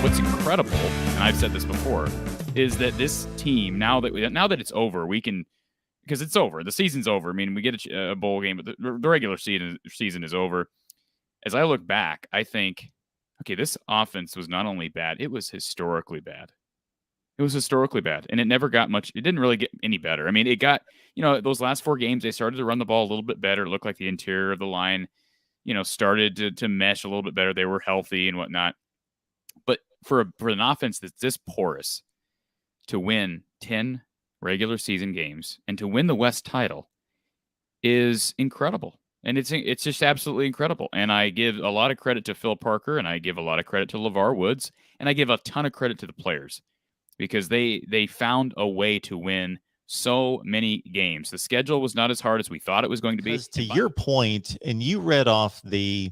what's incredible, and I've said this before, is that this team, now that it's over, we can, because it's over. The season's over. I mean, we get a bowl game, but the regular season is over. As I look back, I think, okay, this offense was not only bad, it was historically bad. It was historically bad, and it never got much. It didn't really get any better. I mean, it got, those last 4 games, they started to run the ball a little bit better. It looked like the interior of the line, started to mesh a little bit better. They were healthy and whatnot. But for an offense that's this porous, to win 10 regular season games and to win the West title is incredible. And it's just absolutely incredible. And I give a lot of credit to Phil Parker, and I give a lot of credit to LeVar Woods, and I give a ton of credit to the players, because they found a way to win so many games. The schedule was not as hard as we thought it was going to be. To your point, and you read off the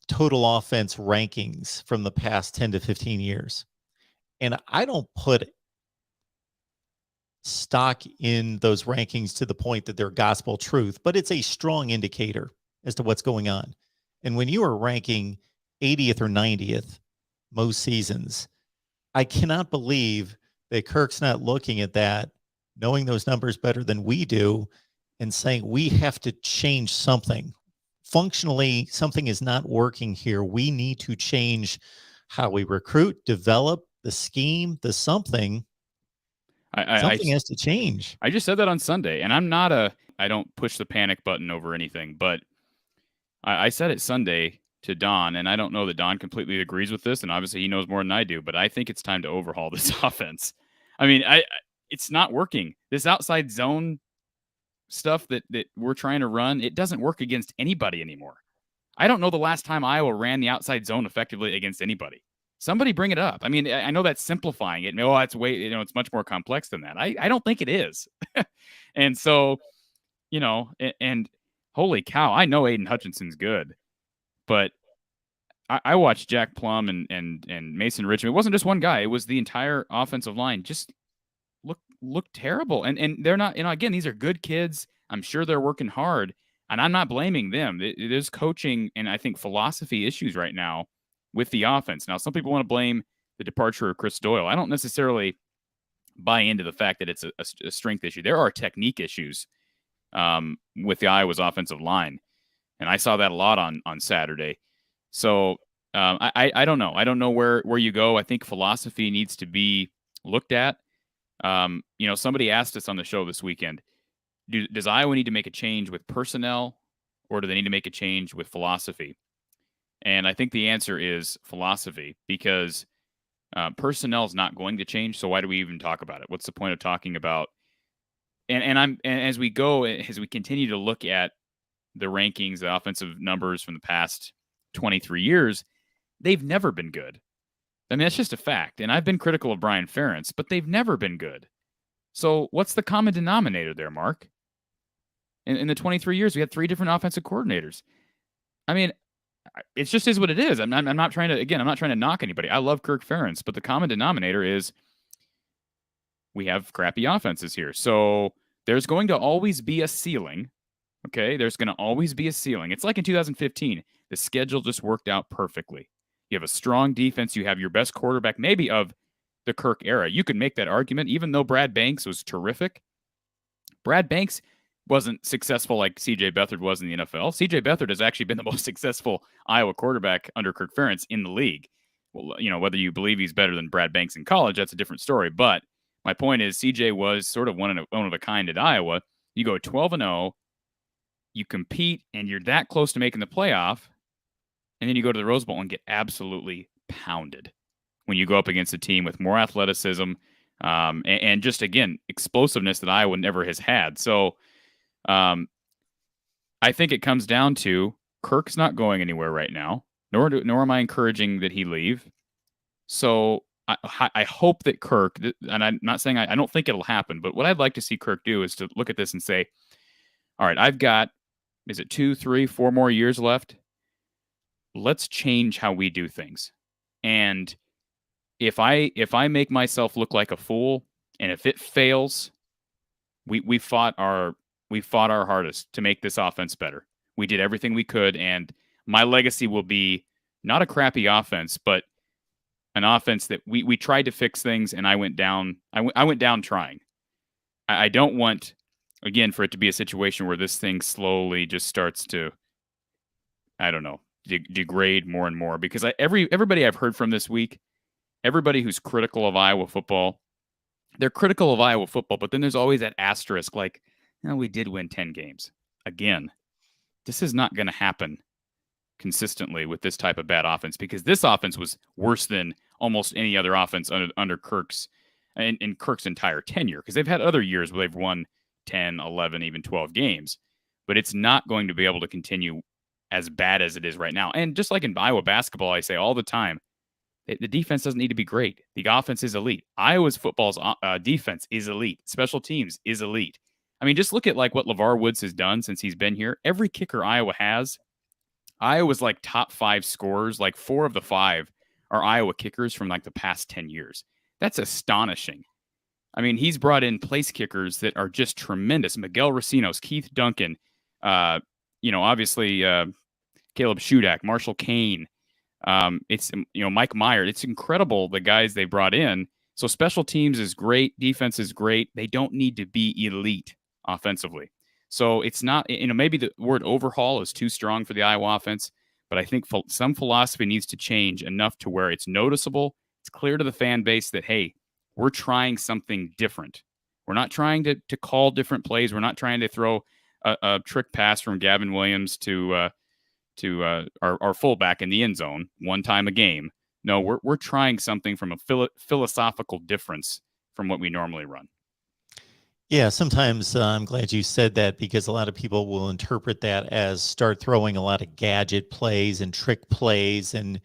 total offense rankings from the past 10 to 15 years, and I don't put stock in those rankings to the point that they're gospel truth, but it's a strong indicator as to what's going on. And when you are ranking 80th or 90th most seasons, I cannot believe that Kirk's not looking at that, knowing those numbers better than we do, and saying we have to change something. Functionally, something is not working here. We need to change how we recruit, develop the scheme, the something. Something has to change. I just said that on Sunday, and I don't push the panic button over anything, but I said it Sunday to Don, and I don't know that Don completely agrees with this, and obviously he knows more than I do, but I think it's time to overhaul this offense. I mean, it's not working. This outside zone stuff that we're trying to run, it doesn't work against anybody anymore. I don't know the last time Iowa ran the outside zone effectively against anybody. Somebody bring it up. I mean, I know that's simplifying it. No, it's it's much more complex than that. I don't think it is. And so, and holy cow, I know Aiden Hutchinson's good, but I watched Jack Plum and Mason Richmond. It wasn't just one guy. It was the entire offensive line just look terrible. And they're not, again, these are good kids. I'm sure they're working hard, and I'm not blaming them. There's coaching and I think philosophy issues right now with the offense. Now, some people want to blame the departure of Chris Doyle. I don't necessarily buy into the fact that it's a strength issue. There are technique issues with the Iowa's offensive line, and I saw that a lot on Saturday. So I don't know. I don't know where you go. I think philosophy needs to be looked at. Somebody asked us on the show this weekend, does Iowa need to make a change with personnel, or do they need to make a change with philosophy? And I think the answer is philosophy, because personnel is not going to change. So why do we even talk about it? What's the point of talking about? And as we continue to look at the rankings, the offensive numbers from the past 23 years, they've never been good. I mean, that's just a fact. And I've been critical of Brian Ferentz, but they've never been good. So what's the common denominator there, Mark? In the 23 years, we had 3 different offensive coordinators. I mean, it's just is what it is. I'm not trying to knock anybody. I love Kirk Ferentz, but the common denominator is we have crappy offenses here. So there's going to always be a ceiling. Okay, there's going to always be a ceiling. It's like in 2015, the schedule just worked out perfectly. You have a strong defense. You have your best quarterback, maybe of the Kirk era. You could make that argument, even though Brad Banks was terrific. Brad Banks wasn't successful like C.J. Beathard was in the NFL. C.J. Beathard has actually been the most successful Iowa quarterback under Kirk Ferentz in the league. Well, whether you believe he's better than Brad Banks in college, that's a different story. But my point is, C.J. was sort of one of a kind at Iowa. You go 12-0, you compete, and you're that close to making the playoff, and then you go to the Rose Bowl and get absolutely pounded when you go up against a team with more athleticism and just, again, explosiveness that Iowa never has had. So I think it comes down to Kirk's not going anywhere right now, nor am I encouraging that he leave. So I hope that Kirk, and I'm not saying I don't think it'll happen, but what I'd like to see Kirk do is to look at this and say, all right, I've got, is it 2, 3, 4 more years left? Let's change how we do things. And if I make myself look like a fool, and if it fails, we fought our hardest to make this offense better. We did everything we could, and my legacy will be not a crappy offense, but an offense that we tried to fix things, and I went down. I went down trying. I don't want, again, for it to be a situation where this thing slowly just starts to, I don't know, degrade more and more. Because everybody I've heard from this week, everybody who's critical of Iowa football, they're critical of Iowa football, but then there's always that asterisk, like, we did win 10 games. Again, this is not going to happen consistently with this type of bad offense, because this offense was worse than almost any other offense under Kirk's in Kirk's entire tenure, because they've had other years where they've won 10, 11, even 12 games, but it's not going to be able to continue as bad as it is right now. And just like in Iowa basketball, I say all the time, the defense doesn't need to be great. The offense is elite. Iowa's football's defense is elite. Special teams is elite. I mean, just look at like what LeVar Woods has done since he's been here. Every kicker Iowa has, Iowa's like top 5 scorers. Like 4 of the 5 are Iowa kickers from like the past 10 years. That's astonishing. I mean, he's brought in place kickers that are just tremendous. Miguel Racinos, Keith Duncan, obviously Caleb Shudak, Marshall Kane. It's Mike Meyer. It's incredible the guys they brought in. So special teams is great, defense is great. They don't need to be elite offensively. So it's not, maybe the word overhaul is too strong for the Iowa offense, but I think some philosophy needs to change enough to where it's noticeable. It's clear to the fan base that, hey, we're trying something different. We're not trying to call different plays. We're not trying to throw a trick pass from Gavin Williams to our fullback in the end zone one time a game. No, we're trying something from a philosophical difference from what we normally run. Yeah, sometimes I'm glad you said that, because a lot of people will interpret that as start throwing a lot of gadget plays and trick plays, and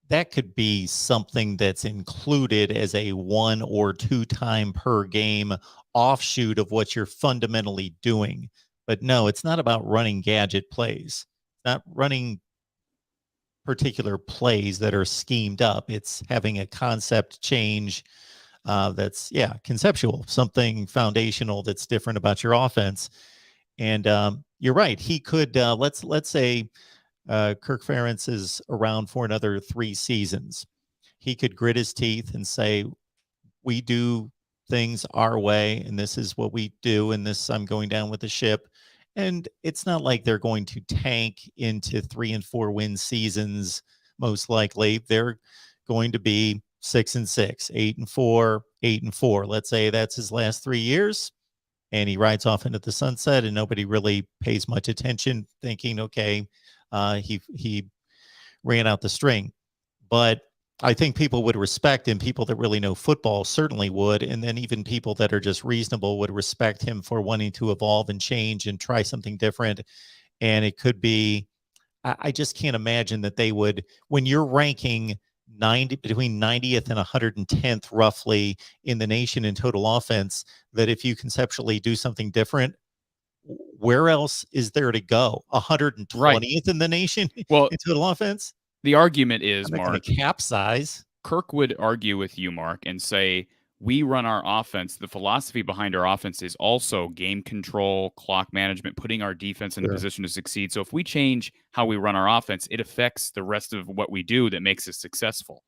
that could be something that's included as a 1 or 2 time per game offshoot of what you're fundamentally doing. But no, it's not about running gadget plays. It's not running particular plays that are schemed up. It's having a concept change that's conceptual, something foundational that's different about your offense. And you're right. He could let's say Kirk Ferentz is around for another 3 seasons. He could grit his teeth and say, we do things our way, and this is what we do, and this, I'm going down with the ship. And it's not like they're going to tank into 3 and 4 win seasons. Most likely they're going to be 6-6, 8-4, 8-4. Let's say that's his last 3 years, and he rides off into the sunset, and nobody really pays much attention, thinking, okay, he ran out the string. But I think people would respect him. People that really know football certainly would, and then even people that are just reasonable would respect him for wanting to evolve and change and try something different. And it could be, I just can't imagine that they would, when you're ranking between 90th and 110th roughly in the nation in total offense, that if you conceptually do something different, where else is there to go? 120th in the nation in total offense? The argument is, I'm not Mark, gonna capsize. Kirk would argue with you, Mark, and say, we run our offense. The philosophy behind our offense is also game control, clock management, putting our defense in a position to succeed. So if we change how we run our offense, it affects the rest of what we do that makes us successful.